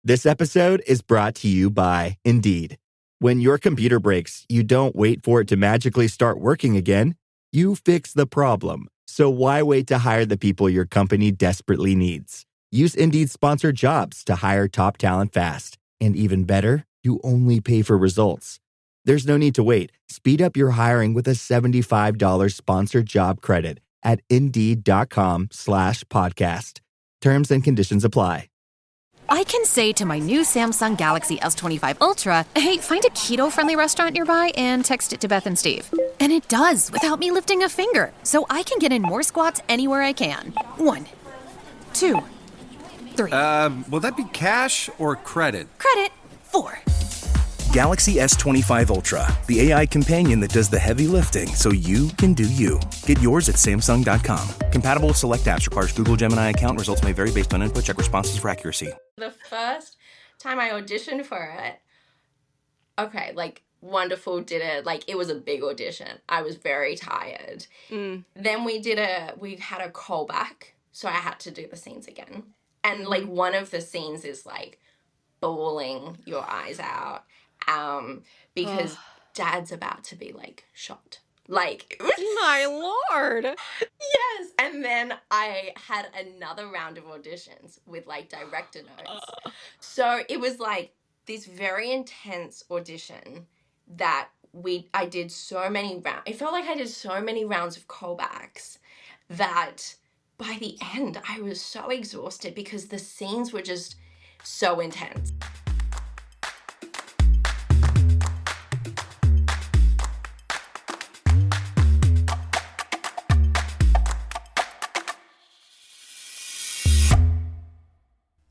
This episode is brought to you by Indeed. When your computer breaks, you don't wait for it to magically start working again. You fix the problem. So why wait to hire the people your company desperately needs? Use Indeed's sponsored jobs to hire top talent fast. And even better, you only pay for results. There's no need to wait. Speed up your hiring with a $75 sponsored job credit at Indeed.com/podcast. Terms and conditions apply. I can say to my new Samsung Galaxy S25 Ultra, hey, find a keto-friendly restaurant nearby and text it to Beth and Steve. And it does without me lifting a finger, so I can get in more squats anywhere I can. 1, 2, 3. Will that be cash or credit? Credit. 4. Galaxy S25 Ultra, the AI companion that does the heavy lifting so you can do you. Get yours at Samsung.com. Compatible with select apps. Requires Google Gemini account. Results may vary based on input. Check responses for accuracy. The first time I auditioned for it, okay, like, wonderful, did it. Like, it was a big audition. I was very tired. Then we had a callback, so I had to do the scenes again. And, like, one of the scenes is, like, bawling your eyes out. Because Dad's about to be, like, shot. Like, my Lord. Yes. And then I had another round of auditions with, like, director notes. So it was, like, this very intense audition that I did so many rounds. It felt like I did so many rounds of callbacks that by the end I was so exhausted because the scenes were just so intense.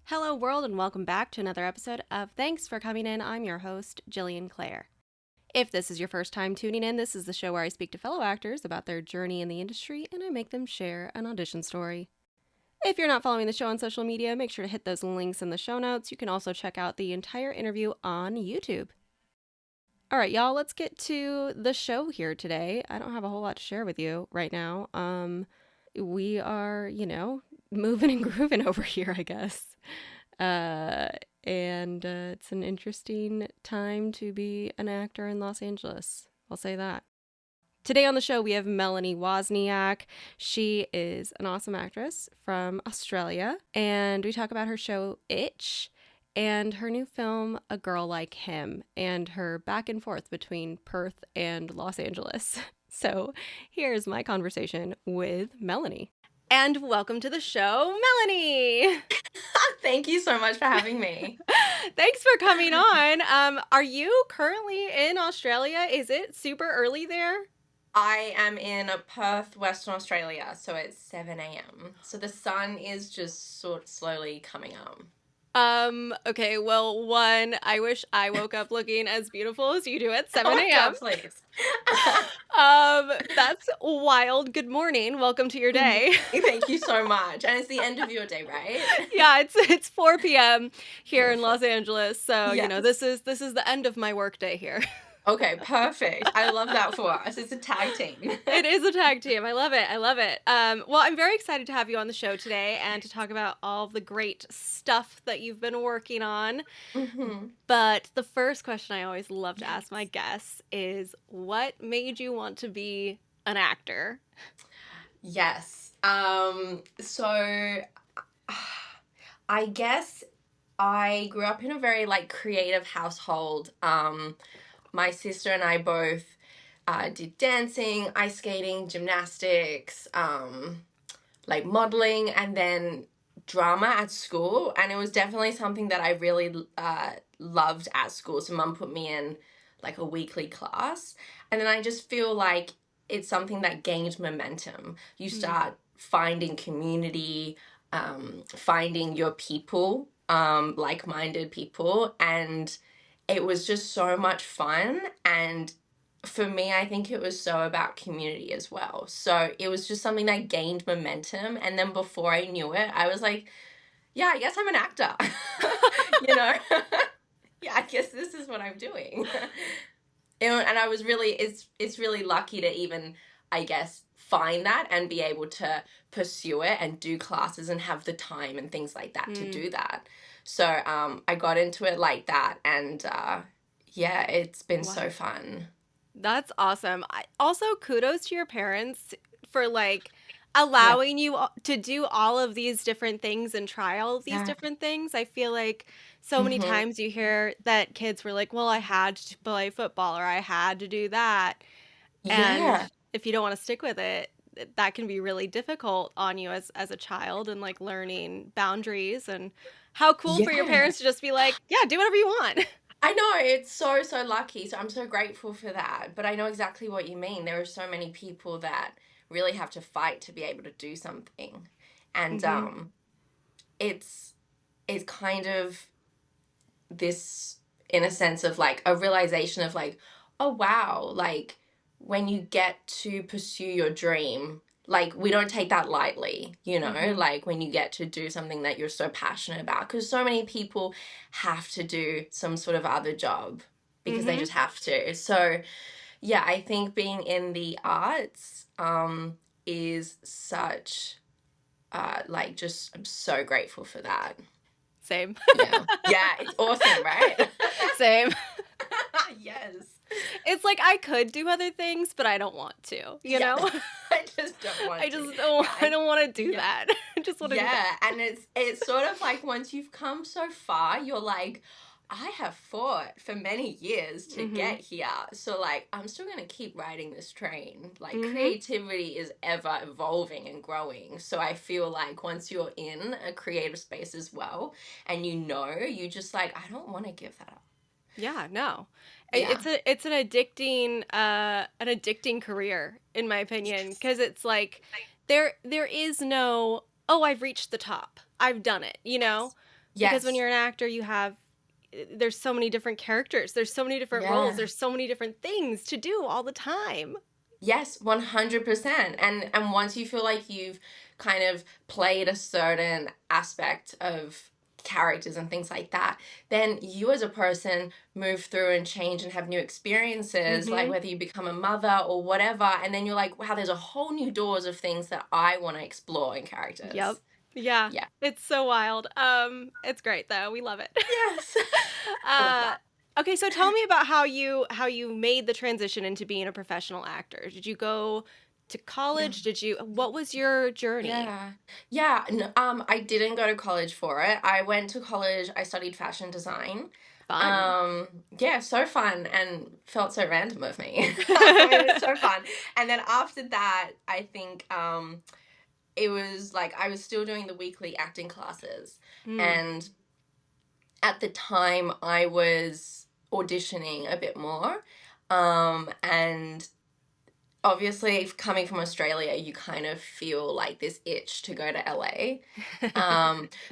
Hello, world, and welcome back to another episode of Thanks for Coming In. I'm your host, Jillian Clare. If this is your first time tuning in, this is the show where I speak to fellow actors about their journey in the industry and I make them share an audition story. If you're not following the show on social media, make sure to hit those links in the show notes. You can also check out the entire interview on YouTube. All right, y'all, let's get to the show here today. I don't have a whole lot to share with you right now. We are, moving and grooving over here, I guess. And it's an interesting time to be an actor in Los Angeles. I'll say that. Today on the show, we have Melanie Wozniak. She is an awesome actress from Australia. And we talk about her show, Itch, and her new film, A Girl Like Him, and her back and forth between Perth and Los Angeles. So here's my conversation with Melanie. And welcome to the show, Melanie. Thank you so much for having me. Thanks for coming on. Are you currently in Australia? Is it super early there? I am in Perth, Western Australia, so it's 7 a.m. So the sun is just sort of slowly coming up. Okay, well, one, I wish I woke up looking as beautiful as you do at 7 a.m. Oh, God, please. That's wild. Good morning. Welcome to your day. Thank you so much. And it's the end of your day, right? Yeah, it's 4 p.m. here in Los Angeles. So, Yes. This is the end of my work day here. Okay, perfect. I love that for us. It's a tag team. It is a tag team. I love it. Well, I'm very excited to have you on the show today and to talk about all of the great stuff that you've been working on. Mm-hmm. But the first question I always love to ask my guests is, what made you want to be an actor? Yes. So I guess I grew up in a very, like, creative household. My sister and I both did dancing, ice skating, gymnastics, like modeling, and then drama at school. And it was definitely something that I really loved at school. So Mum put me in, like, a weekly class. And then I just feel like it's something that gained momentum. You start finding community, finding your people, like-minded people, and it was just so much fun. And for me, I think it was so about community as well. So it was just something that gained momentum. And then before I knew it, I was like, yeah, I guess I'm an actor. Yeah, I guess this is what I'm doing. And I was really, it's really lucky to even, I guess, find that and be able to pursue it and do classes and have the time and things like that to do that. So I got into it like that, and yeah, it's been Wow. so fun. That's awesome. Also, kudos to your parents for like Yeah. allowing you to do all of these different things and try all of these Yeah. different things. I feel like so many Mm-hmm. times you hear that kids were like, well, I had to play football or I had to do that. And Yeah. if you don't want to stick with it, that can be really difficult on you as a child and like learning boundaries. And how cool for your Yeah. parents to just be like, yeah, do whatever you want. I know, it's so, so lucky. So I'm so grateful for that. But I know exactly what you mean. There are so many people that really have to fight to be able to do something. And Hmm. it's kind of this, in a sense, of like a realization of like, oh wow, like when you get to pursue your dream, like we don't take that lightly, you know, Hmm. like when you get to do something that you're so passionate about, because so many people have to do some sort of other job because they Hmm. just have to. So yeah, I think being in the arts is such like, just I'm so grateful for that. Same. Yeah. Yeah, it's awesome, right? Same. Yes. It's like I could do other things, but I don't want to, you Yeah. know? I just don't want I to. just don't Yeah. I don't want to do Yeah. that. I just want to do Yeah. that. And it's sort of like once you've come so far, you're like, I have fought for many years to Mhm. get here. So like I'm still gonna keep riding this train. Like Mhm. creativity is ever evolving and growing. So I feel like once you're in a creative space as well and you just like, I don't want to give that up. Yeah, no. Yeah. It's an addicting career in my opinion Yes. because it's like there is no, oh, I've reached the top. I've done it, you know? Because when Yes. you're an actor, there's so many different characters, there's so many different roles, Yeah. there's so many different things to do all the time. Yes, 100%. And once you feel like you've kind of played a certain aspect of characters and things like that, then you as a person move through and change and have new experiences, like Mhm. whether you become a mother or whatever, and then you're like, wow, there's a whole new doors of things that I want to explore in Yep. characters. Yeah. Yeah. It's so wild. It's great though. We love it. Yes. I love uh that. okay, so tell me about how you made the transition into being a professional actor. Did you go to Yeah. college? What was your journey? Yeah. Yeah. I didn't go to college for it. I went to college, I studied fashion design. Fun. Um, yeah, so fun and felt so random of me. It was so fun. And then after that, I think it was like I was still doing the weekly acting classes. Mm. And at the time I was auditioning a bit more. And obviously coming from Australia, you kind of feel like this itch to go to LA.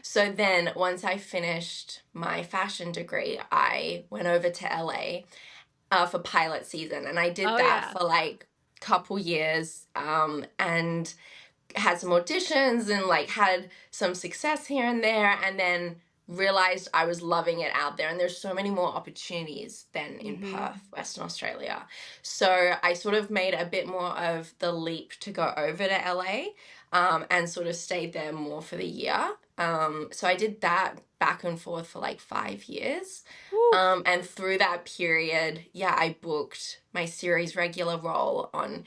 So then once I finished my fashion degree, I went over to LA for pilot season, and I did Oh that yeah. for like couple years, and had some auditions and like had some success here and there, and then realized I was loving it out there, and there's so many more opportunities than in Mhm. Perth, Western Australia. So I sort of made a bit more of the leap to go over to LA, and sort of stayed there more for the year. So I did that back and forth for like 5 years. Woo. And through that period, yeah, I booked my series regular role on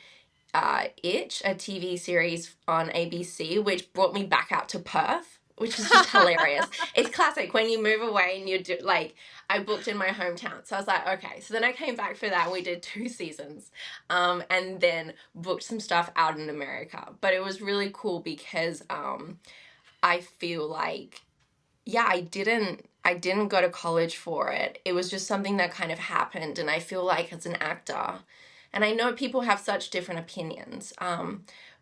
Itch, a TV series on ABC, which brought me back out to Perth, which is just hilarious. It's classic when you move away and you do like, I booked in my hometown. So I was like, okay. So then I came back for that and we did 2 seasons, and then booked some stuff out in America. But it was really cool because I feel like, yeah, I didn't go to college for it. It was just something that kind of happened, and I feel like as an actor, and I know people have such different opinions,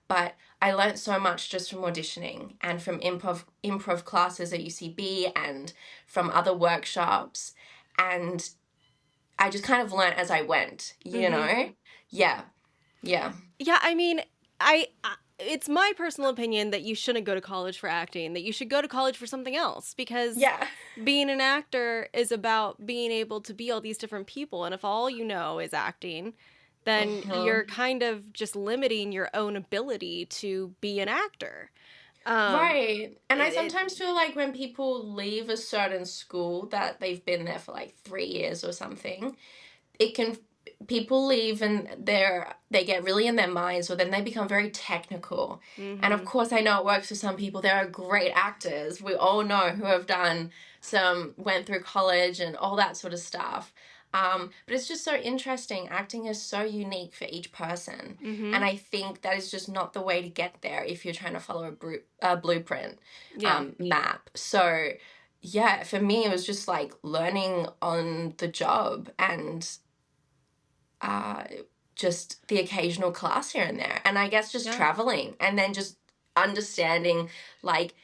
but I learned so much just from auditioning and from improv classes at UCB and from other workshops, and I just kind of learned as I went, you Mhm. know? Yeah. Yeah. Yeah, I mean, it's my personal opinion that you shouldn't go to college for acting, that you should go to college for something else because Yeah. being an actor is about being able to be all these different people. And if all you know is acting, then Mhm. you're kind of just limiting your own ability to be an actor. Um, Right. And I it, sometimes feel like when people leave a certain school that they've been there for like 3 years or something, it can people leave and they get really in their minds, or then they become very technical. And of mm-hmm. course I know it works for some people. There are great actors we all know who have done some went through college and all that sort of stuff. But it's just so interesting. Acting is so unique for each person. Mm-hmm. And I think that is just not the way to get there if you're trying to follow a blueprint Yeah. map. So yeah, for me, it was just like learning on the job and uh, just the occasional class here and there. And I guess just Yeah. traveling and then just understanding like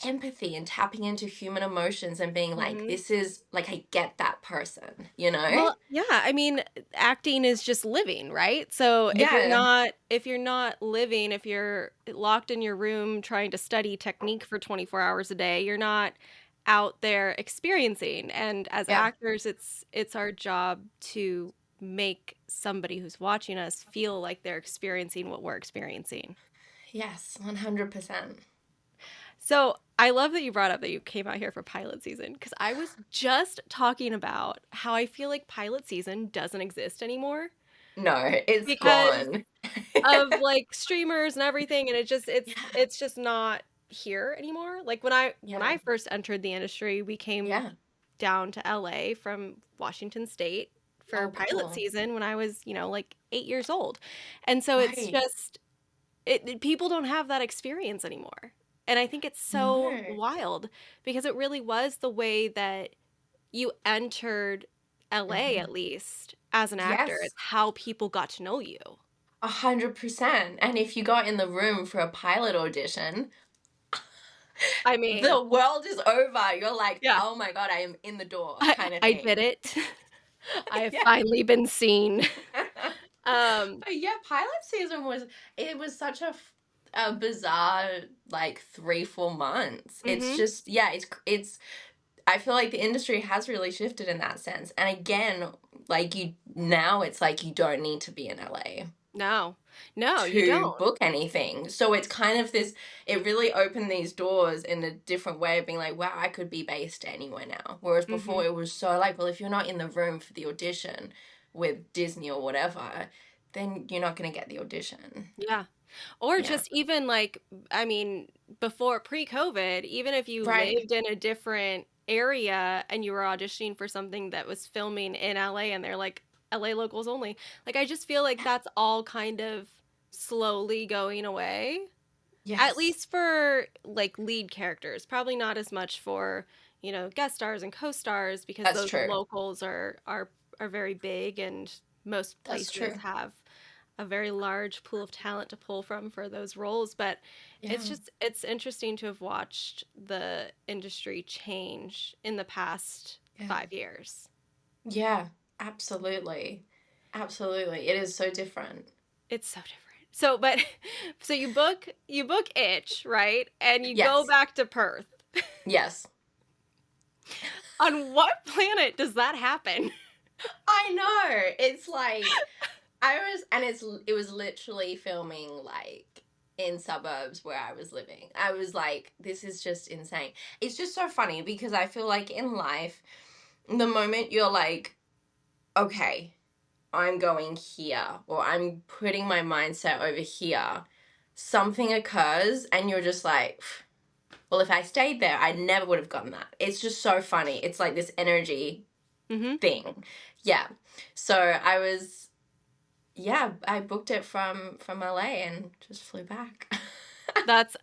empathy and tapping into human emotions and being like, Mm-hmm. this is like, I get that person, you know? Well, yeah, I mean, acting is just living, right? So Yeah. if you're not living, if you're locked in your room trying to study technique for 24 hours a day, you're not out there experiencing. And as Yeah. actors, it's our job to make somebody who's watching us feel like they're experiencing what we're experiencing. Yes, 100%. So I love that you brought up that you came out here for pilot season because I was just talking about how I feel like pilot season doesn't exist anymore No, it's because gone. of like streamers and everything, and Yeah. it's just not here anymore. Like when Yeah. I first entered the industry, we came Yeah. down to LA from Washington State for Oh, pilot cool. season when I was, like 8 years old. And so it's Right. just people don't have that experience anymore. And I think it's so No. wild because it really was the way that you entered LA, Mhm. at least as an actor. Yes. It's how people got to know you. 100%. And if you got in the room for a pilot audition, I mean, the world is over. You're like, yeah, oh my God, I am in the door I, kind of I did thing. it. I have Yeah. finally been seen. Um, But yeah, pilot season it was such a bizarre like 3 4 months. It's mhm. just, yeah, it's I feel like the industry has really shifted in that sense. And again, like now it's like you don't need to be in LA No, no, you to don't. book anything. So it's kind of it really opened these doors in a different way of being like, wow, I could be based anywhere now. Whereas Hmm. before it was so like, well, if you're not in the room for the audition with Disney or whatever, then you're not going to get the audition. Yeah. Or Yeah. just even like, I mean, before pre-COVID, even if you Right. lived in a different area and you were auditioning for something that was filming in LA and they're like LA locals only, like I just feel like that's all kind of slowly going away. At Yes. least for like lead characters, probably not as much for, guest stars and co-stars because That's those true. locals are very big and most That's places true. have a very large pool of talent to pull from for those roles, but Yeah. it's interesting to have watched the industry change in the past Yeah. 5 years. Yeah. Absolutely. Absolutely. It is so different. It's so different. So, but so you book Itch, right? And you go Yes. back to Perth. Yes. On what planet does that happen? I know. It's like it was literally filming like in suburbs where I was living. I was like, this is just insane. It's just so funny because I feel like in life, the moment you're like, okay, I'm going here or I'm putting my mindset over here, something occurs and you're just like, well, if I stayed there, I never would have gotten that. It's just so funny. It's like this energy Mm-hmm. thing. Yeah. So I booked it from LA and just flew back. That's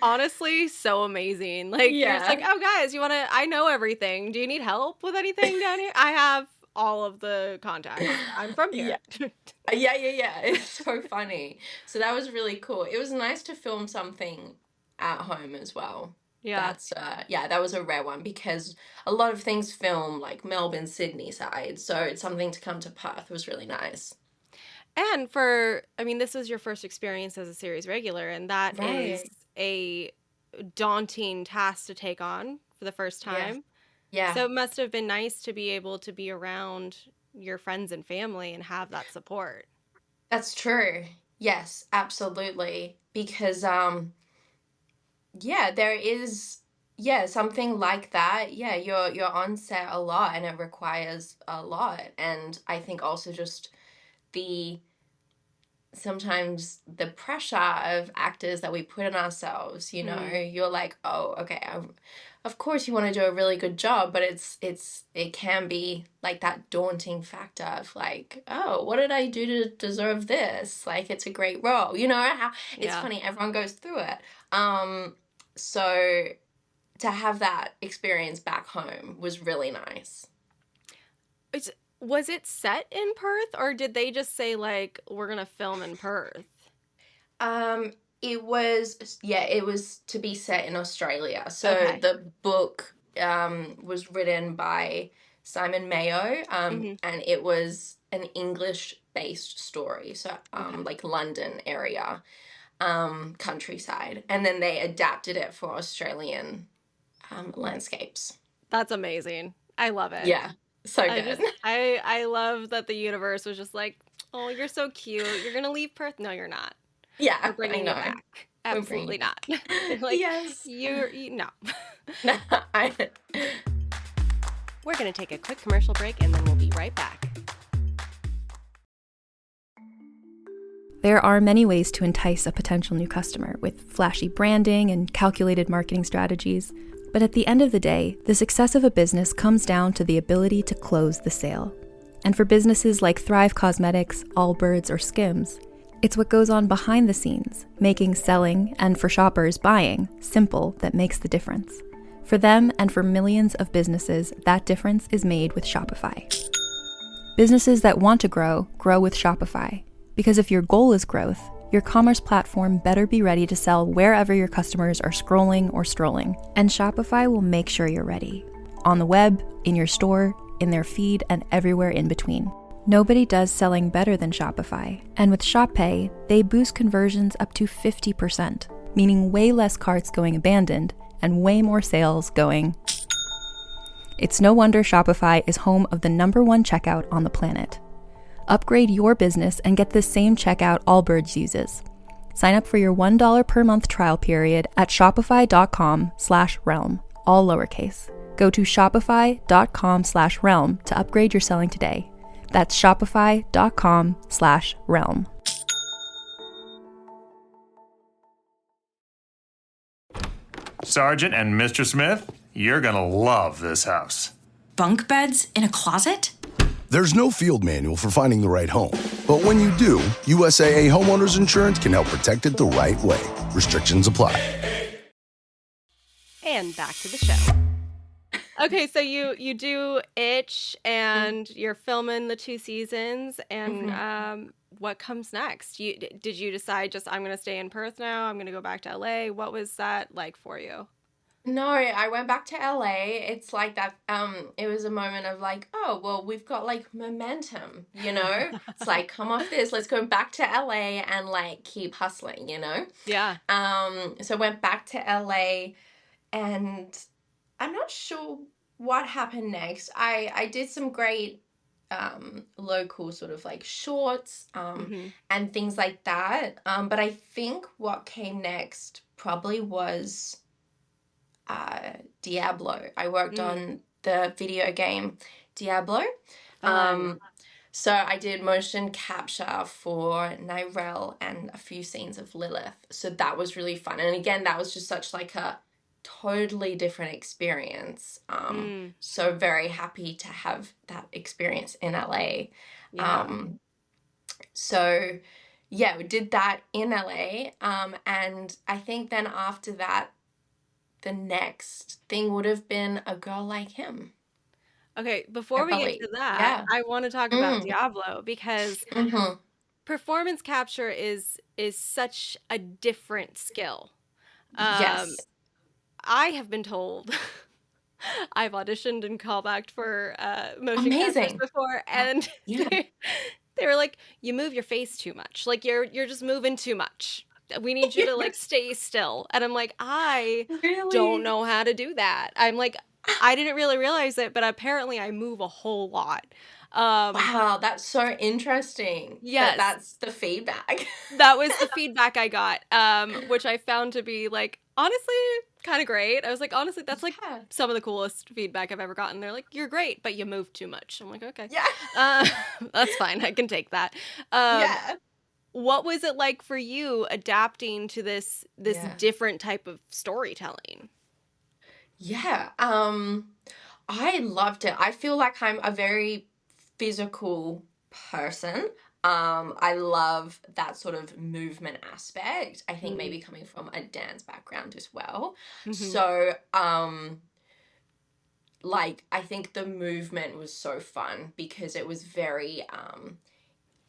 honestly so amazing. Like you're just like, Yeah. "Oh guys, I know everything. Do you need help with anything down here? I have all of the contacts. I'm from Yeah. here." Yeah. It's so funny. So that was really cool. It was nice to film something at home as well. Yeah. That's that was a rare one because a lot of things film like Melbourne, Sydney side. So it's something to come to Perth was really nice. And I mean, this was your first experience as a series regular, and that is Right. a daunting task to take on for the first Yeah. time. Yeah. So it must have been nice to be able to be around your friends and family and have that support. That's true. Yes, absolutely. Because yeah, there is, yeah, something like that. Yeah, you're on set a lot and it requires a lot. And I think also just the sometimes the pressure of actors that we put on ourselves, you're like, oh, okay, of course you want to do a really good job, but it can be like that daunting factor of like, oh, what did I do to deserve this? Like, it's a great role, how it's Yeah. funny, everyone goes through it. So to have that experience back home was really nice. Was it set in Perth, or did they just say, like, we're going to film in Perth? Um, it was to be set in Australia. So Okay. the book was written by Simon Mayo, Hmm. and it was an English-based story. So Okay. like London area, countryside, and then they adapted it for Australian landscapes. That's amazing. I love it. Yeah, so good. I love that the universe was just like, oh, you're so cute. You're going to leave Perth? No, you're not. We're Yeah, I bringing you know. back. We're bringing Absolutely it. not. They're like, Yes. no. I, We're going to take a quick commercial break and then we'll be right back. There are many ways to entice a potential new customer with flashy branding and calculated marketing strategies. But at the end of the day, the success of a business comes down to the ability to close the sale. And for businesses like Thrive Cosmetics, Allbirds, or Skims, it's what goes on behind the scenes, making selling, and for shoppers, buying, simple that makes the difference. For them and for millions of businesses, that difference is made with Shopify. Businesses that want to grow with Shopify. Because if your goal is growth, your commerce platform better be ready to sell wherever your customers are scrolling or strolling. And Shopify will make sure you're ready. On the web, in your store, in their feed, and everywhere in between. Nobody does selling better than Shopify. And with Shop Pay, they boost conversions up to 50%, meaning way less carts going abandoned and way more sales going. It's no wonder Shopify is home of the #1 checkout on the planet. Upgrade your business and get the same checkout Allbirds uses. Sign up for your $1 per month trial period at shopify.com/realm, all lowercase. Go to shopify.com/realm to upgrade your selling today. That's shopify.com/realm. Sergeant and Mr. Smith, you're gonna love this house. Bunk beds in a closet? There's no field manual for finding the right home. But when you do, USAA Homeowners Insurance can help protect it the right way. Restrictions apply. And back to the show. Okay, so you do Itch and you're filming the 2 seasons, and what comes next? Did you decide just I'm going to stay in Perth now, I'm going to go back to LA? What was that like for you? No, I went back to LA. It's like that, it was a moment of like, oh, well, we've got like momentum, It's like, come off this, let's go back to LA and like keep hustling, Yeah. So I went back to LA and I'm not sure what happened next. I did some great local sort of like shorts and things like that. But I think what came next probably was Diablo. I worked on the video game Diablo. So I did motion capture for Nyrel and a few scenes of Lilith. So that was really fun. And again, that was just such like a totally different experience. So very happy to have that experience in LA. Yeah. So yeah, we did that in LA. And I think then after that, the next thing would have been A Girl Like Him. Okay, before we get to that, Yeah. I want to talk about Diablo because Mm-hmm. performance capture is such a different skill. Yes. I have been told I've auditioned and callbacked for motion captures Amazing. before, and Yeah. they were like, "You move your face too much. Like you're just moving too much. We need you to like stay still." And I'm like, I Really? don't know how to do that. I'm like, I didn't really realize it, but apparently I move a whole lot. Wow, that's so interesting that Yes, that's the feedback. that was the feedback I got, which I found to be, like, honestly, kind of great. I was like, honestly, that's, like, Yeah. some of the coolest feedback I've ever gotten. They're like, you're great, but you move too much. I'm like, okay. Yeah. Uh, that's fine. I can take that. Um, Yeah. what was it like for you adapting to this Yeah. different type of storytelling? Yeah. I loved it. I feel like I'm a very physical person. I love that sort of movement aspect. I think maybe coming from a dance background as well. Mm-hmm. So, like I think the movement was so fun because it was very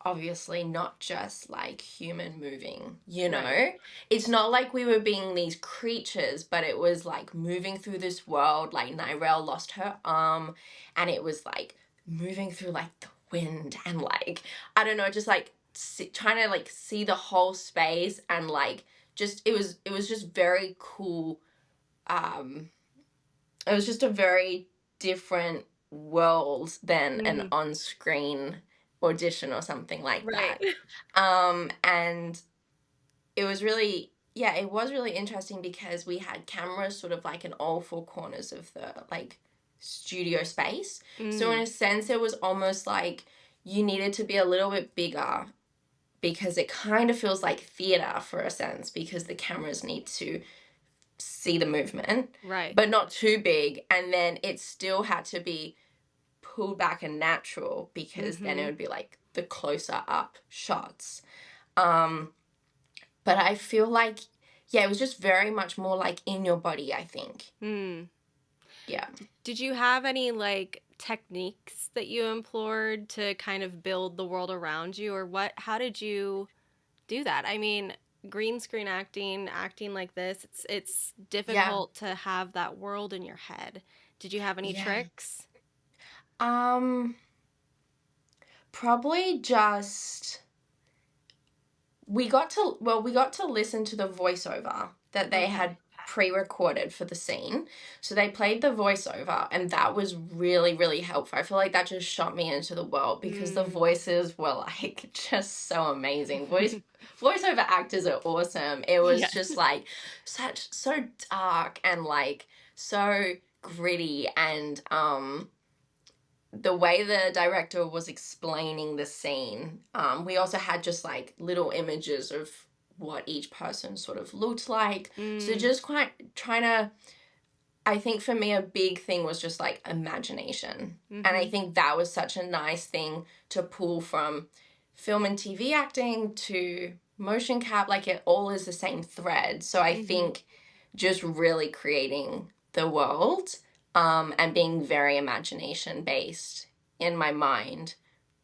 obviously not just like human moving, you know? Right. It's not like we were being these creatures, but it was like moving through this world. Like Nirel lost her arm and it was like moving through like the wind and like, I don't know, just like trying to like see the whole space and like just, it was just very cool. Um, it was just a very different world than an Mm-hmm. on-screen audition or something like Right. that. And it was really, yeah, it was really interesting because we had cameras sort of like in all four corners of the like studio space. So in Mm. a sense, it was almost like you needed to be a little bit bigger because it kind of feels like theater for a sense because the cameras need to see the movement, Right. but not too big. And then it still had to be pulled back and natural because then it Mm-hmm. would be like the closer up shots. Um, but I feel like, yeah, it was just very much more like in your body, I think. Mm. Yeah. Did you have any like techniques that you employed to kind of build the world around you, or how did you do that? I mean, green screen acting like this, it's Yeah. difficult to have that world in your head. Did you have any Yeah. tricks? Um, probably just we got to listen to the voiceover that they Okay. had pre-recorded for the scene. So they played the voiceover and that was really, really helpful. I feel like that just shot me into the world because the Mm. voices were like just so amazing. Voiceover actors are awesome. It was Yes. just like so dark and like so gritty and the way the director was explaining the scene, we also had just like little images of what each person sort of looked like. So Mm. just quite trying to, I think for me, a big thing was just like imagination. And I Mm-hmm. think that was such a nice thing to pull from film and TV acting to motion cap. Like it all is the same thread. So I Mm-hmm. think just really creating the world and being very imagination based in my mind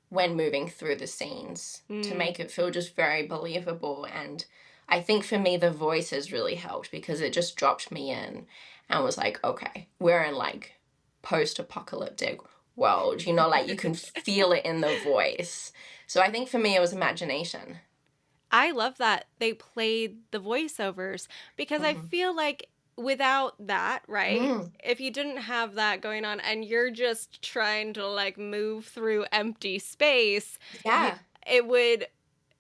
when moving through the scenes to Mm. make it feel just very believable. And I think for me, the voices really helped because it just dropped me in and was like, okay, we're in like post apocalyptic world, you know, like you can feel it in the voice. So I think for me, it was imagination. I love that they played the voiceovers because I Mm-hmm. feel like without that, right? Mm, If you didn't have that going on and you're just trying to like move through empty space, you, yeah.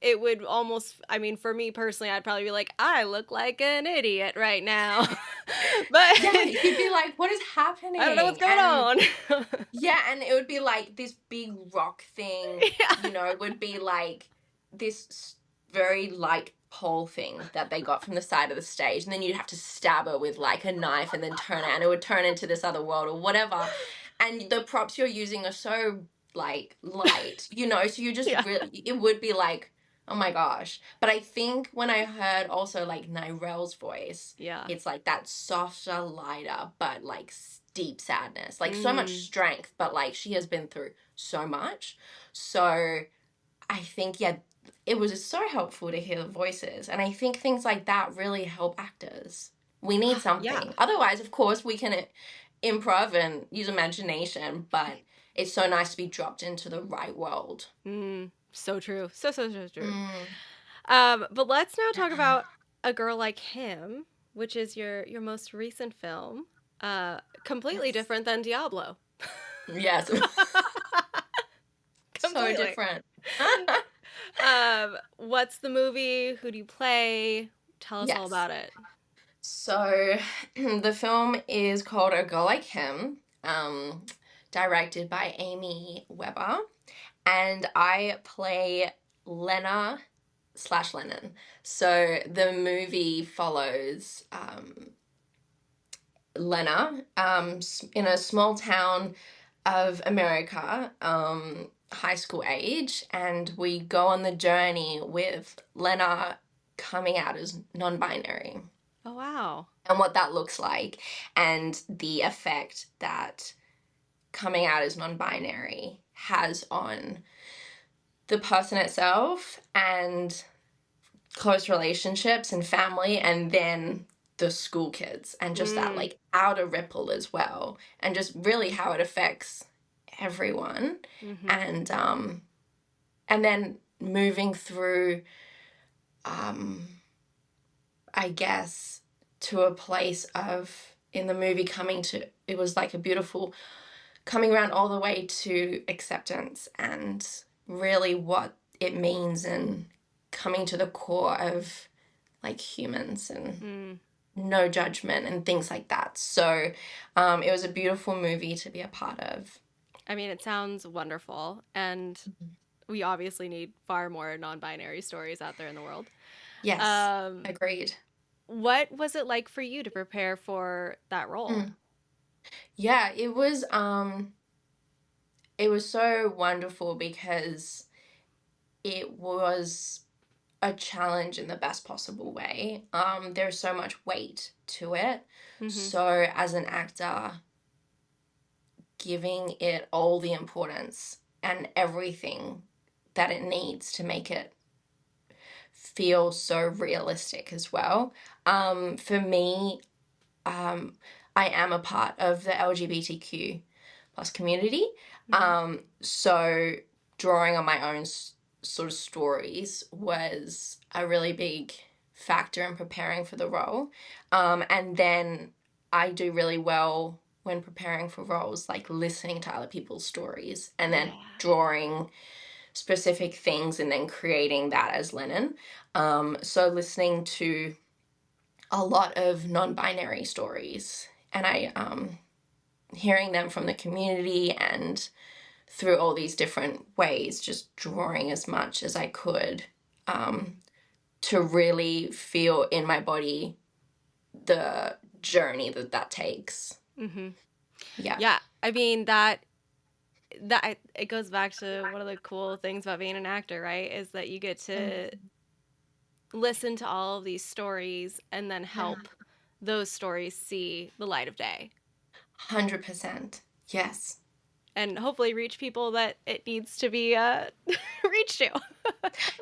it would almost, I mean, for me personally, I'd probably be like, I look like an idiot right now. But Yeah, you'd be like, what is I don't know what's happening? going And on. yeah, and it would be like this big rock thing, Yeah. you know, it would be like this very light pole thing that they got from the side of the stage. And then you'd have to stab her with like a knife and then turn it, and it would turn into this other world or whatever. And the props you're using are so like light, you know, so you just Yeah. really, it would be like, oh my gosh. But I think when I heard also like Nirel's voice, Yeah. it's like that softer, lighter, but like deep sadness, like so much Mm. strength, but like she has been through so much. So I think, yeah, it was just so helpful to hear the voices. And I think things like that really help actors. We need Yeah. something. Otherwise, of course, we can improv and use imagination, but it's so nice to be dropped into the right world. Mm. So true. So true. Mm. But let's now talk about A Girl Like Him, which is your most recent film. Completely different than Diablo. Yes. So Completely. different. What's the movie? Who do you play? Tell us all about it. So the film is called A Girl Like Him, directed by Amy Weber, and I play Lena/Lennon. So the movie follows Lena in a small town of America, high school age, and we go on the journey with Lena coming out as non-binary. Oh, wow. And what that looks like, and the effect that coming out as non-binary has on the person itself and close relationships and family, and then the school kids, and just that like outer ripple as well, and just really how it affects everyone. And then moving through I guess to a place of, in the movie, it was like a beautiful coming around all the way to acceptance and really what it means, and coming to the core of like humans and no judgment and things like that. So it was a beautiful movie to be a part of. I mean, it sounds wonderful, and we obviously need far more non-binary stories out there in the world. Yes, agreed. What was it like for you to prepare for that role? Yeah, it was so wonderful because it was a challenge in the best possible way. There's so much weight to it. So as an actor, giving it all the importance and everything that it needs to make it feel so realistic as well. For me, I am a part of the LGBTQ plus community. So drawing on my own sort of stories was a really big factor in preparing for the role. And then I do really well when preparing for roles, like listening to other people's stories and then drawing specific things and then creating that as Lennon. So listening to a lot of non-binary stories, and I hearing them from the community, and through all these different ways, just drawing as much as I could to really feel in my body the journey that takes. Yeah. I mean, that it goes back to one of the cool things about being an actor, right? Is that you get to listen to all of these stories and then help those stories see the light of day. 100%. Yes. And hopefully reach people that it needs to be reached to.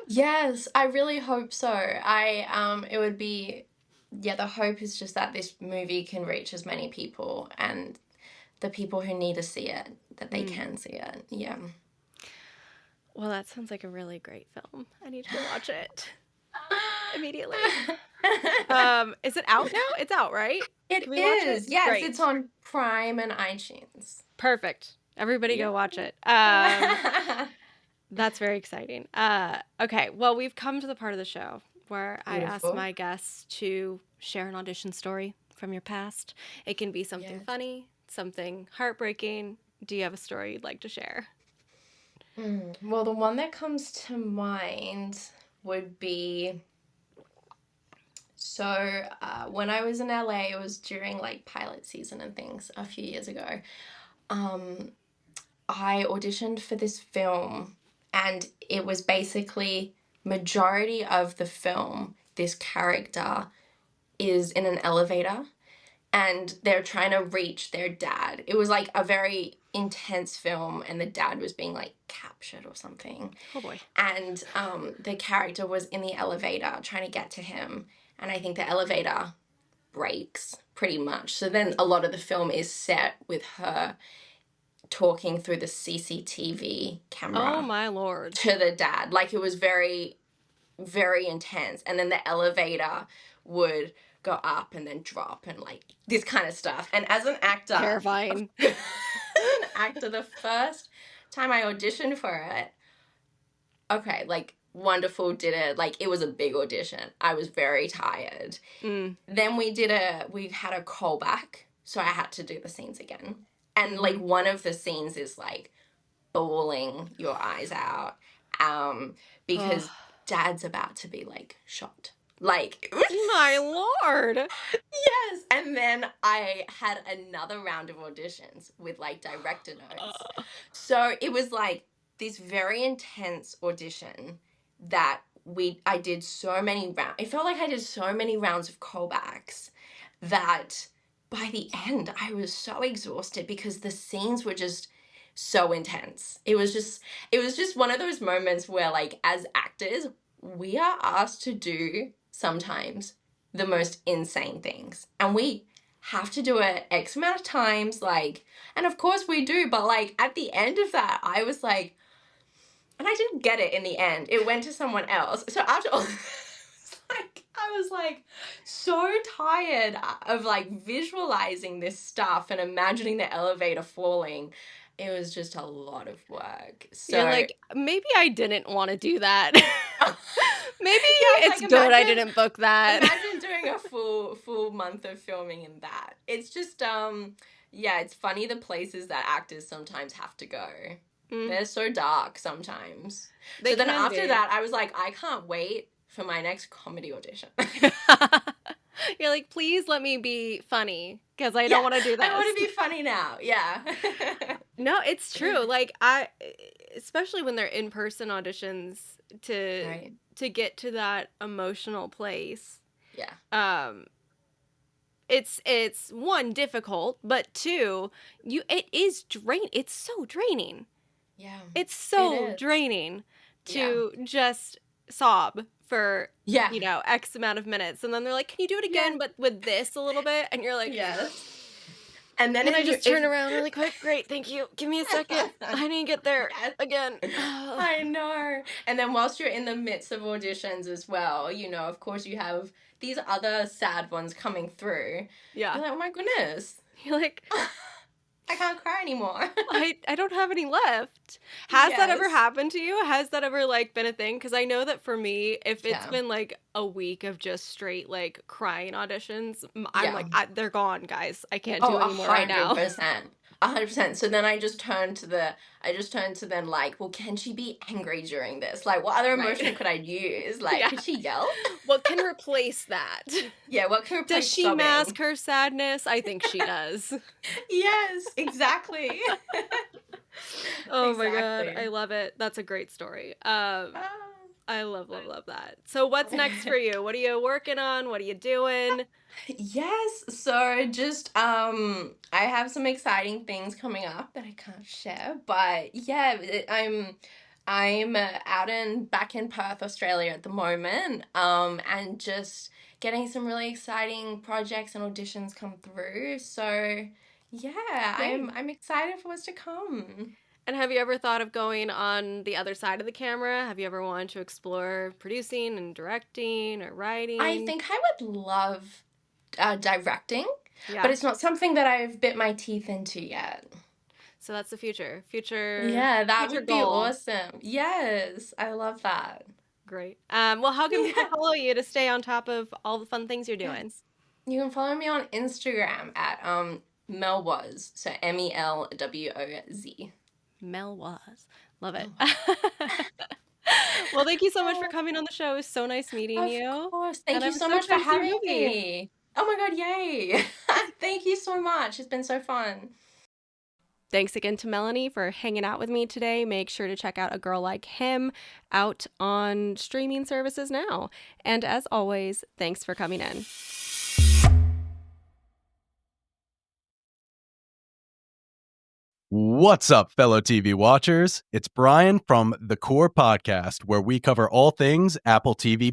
Yes, I really hope so. It would be, the hope is just that this movie can reach as many people, and the people who need to see it, that they can see it. Yeah. Well, that sounds like a really great film. I need to go watch it immediately. Is it out now? It's out, right? It is. Yes, great. It's on Prime and iTunes. Perfect. Everybody go watch it. That's very exciting. Okay, well, we've come to the part of the show where I ask my guests to share an audition story from your past. It can be something funny, something heartbreaking. Do you have a story you'd like to share? Well, the one that comes to mind would be, so when I was in LA, it was during like pilot season and things a few years ago. I auditioned for this film, and it was basically majority of the film, this character is in an elevator and they're trying to reach their dad. It was like a very intense film, and the dad was being like captured or something. Oh boy. And the character was in the elevator trying to get to him, and I think the elevator breaks pretty much. So then a lot of the film is set with her talking through the CCTV camera. Oh my Lord. To the dad. Like, it was very, very intense. And then the elevator would go up and then drop and like this kind of stuff. And as an actor, Terrifying. the first time I auditioned for it, okay, like wonderful, did it. Like it was a big audition. I was very tired. Then we had a callback. So I had to do the scenes again. And like one of the scenes is like bawling your eyes out because dad's about to be like shot. Like, my Lord. Yes. And then I had another round of auditions with like director notes. So it was like this very intense audition that I did so many rounds. It felt like I did so many rounds of callbacks that by the end I was so exhausted because the scenes were just so intense. It was just one of those moments where like as actors, we are asked to do sometimes the most insane things. And we have to do it X amount of times, like, and of course we do, but like at the end of that, I was like, and I didn't get it in the end. It went to someone else. So after all, I was like so tired of like visualizing this stuff and imagining the elevator falling. It was just a lot of work. So you're like, maybe I didn't want to do that. Maybe it's like, good I didn't book that. Imagine doing a full month of filming in that. It's just it's funny the places that actors sometimes have to go. They're so dark sometimes. So then after that, I was like, I can't wait for my next comedy audition. You're like, please let me be funny because I don't want to do that. I want to be funny now. Yeah. No, it's true. Like especially when they're in-person auditions to get to that emotional place. Yeah. It's one, difficult, but two, it's so draining. Yeah. It's so draining to just sob for X amount of minutes, and then they're like, can you do it again but with this a little bit, and you're like, yes. And then I just turn around really quick. Great, thank you. Give me a second. I need to get there again. I know. And then whilst you're in the midst of auditions as well, of course you have these other sad ones coming through. Yeah. You're like, oh my goodness. You're like, I can't cry anymore. I don't have any left. Has that ever happened to you? Has that ever like been a thing? Because I know that for me, if it's been like a week of just straight like crying auditions, I'm like, they're gone, guys. I can't do anymore right now. 100%. So then I just turned to them like, well, can she be angry during this? Like, what other emotion could I use? Like, could she yell? What can replace that? Yeah, what can replace Does she sobbing? mask her sadness? I think she does. Yes, exactly. Oh my God, I love it. That's a great story. I love that. So what's next for you? What are you working on? What are you doing? Yes, so just I have some exciting things coming up that I can't share, but yeah, I'm back in Perth, Australia at the moment, and just getting some really exciting projects and auditions come through. So yeah, I'm excited for what's to come. And have you ever thought of going on the other side of the camera? Have you ever wanted to explore producing and directing or writing? I think I would love directing, but it's not something that I've bit my teeth into yet. So that's the future. Yeah, that would be awesome. Yes, I love that. Great. Well, how can people follow you to stay on top of all the fun things you're doing? Yes. You can follow me on Instagram at Mel Woz, so MELWOZ. Mel Woz. Love it. Well, thank you so much for coming on the show. It was so nice meeting you. Of course. Thank you so much for having me. Oh my God, yay. Thank you so much. It's been so fun. Thanks again to Melanie for hanging out with me today. Make sure to check out A Girl Like Him out on streaming services now. And as always, thanks for coming in. What's up, fellow TV watchers? It's Brian from The Core Podcast, where we cover all things Apple TV+.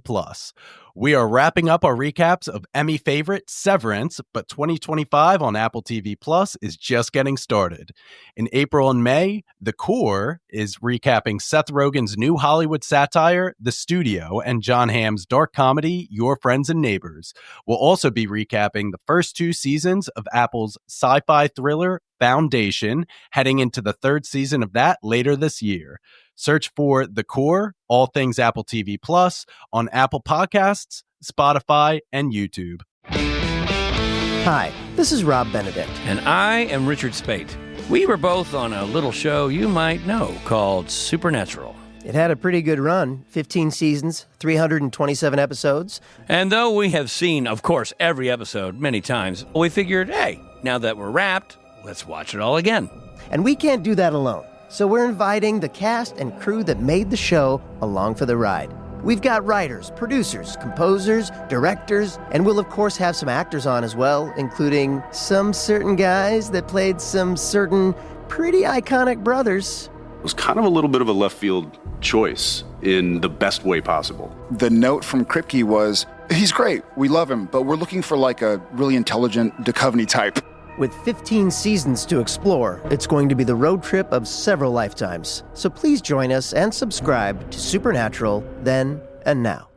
We are wrapping up our recaps of Emmy favorite Severance, but 2025 on Apple TV Plus is just getting started. In April and May, The Core is recapping Seth Rogen's new Hollywood satire, The Studio, and Jon Hamm's dark comedy, Your Friends and Neighbors. We'll also be recapping the first 2 seasons of Apple's sci-fi thriller, Foundation, heading into the 3rd season of that later this year. Search for The Core, all things Apple TV Plus, on Apple Podcasts, Spotify, and YouTube. Hi, this is Rob Benedict. And I am Richard Spate. We were both on a little show you might know called Supernatural. It had a pretty good run, 15 seasons, 327 episodes. And though we have seen, of course, every episode many times, we figured, hey, now that we're wrapped, let's watch it all again. And we can't do that alone. So we're inviting the cast and crew that made the show along for the ride. We've got writers, producers, composers, directors, and we'll of course have some actors on as well, including some certain guys that played some certain pretty iconic brothers. It was kind of a little bit of a left field choice in the best way possible. The note from Kripke was, he's great, we love him, but we're looking for like a really intelligent Duchovny type. With 15 seasons to explore, it's going to be the road trip of several lifetimes. So please join us and subscribe to Supernatural then and now.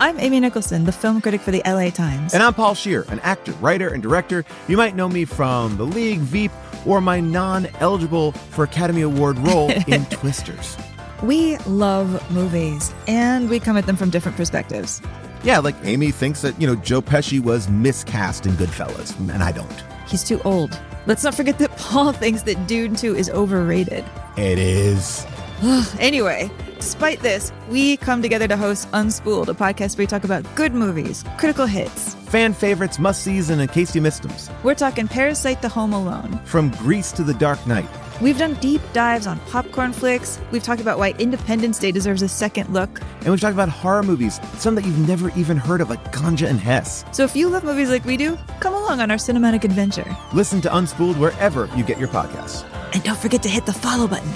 I'm Amy Nicholson, the film critic for the LA Times. And I'm Paul Scheer, an actor, writer, and director. You might know me from The League, Veep, or my non-eligible for Academy Award role in Twisters. We love movies, and we come at them from different perspectives. Yeah, like Amy thinks that, Joe Pesci was miscast in Goodfellas, and I don't. He's too old. Let's not forget that Paul thinks that Dune 2 is overrated. It is. Anyway, despite this, we come together to host Unspooled, a podcast where we talk about good movies, critical hits, fan favorites, must-sees, and in case you missed them. We're talking Parasite to Home Alone. From Grease to The Dark Knight. We've done deep dives on popcorn flicks. We've talked about why Independence Day deserves a second look. And we've talked about horror movies, some that you've never even heard of, like Ganja and Hess. So if you love movies like we do, come along on our cinematic adventure. Listen to Unspooled wherever you get your podcasts. And don't forget to hit the follow button.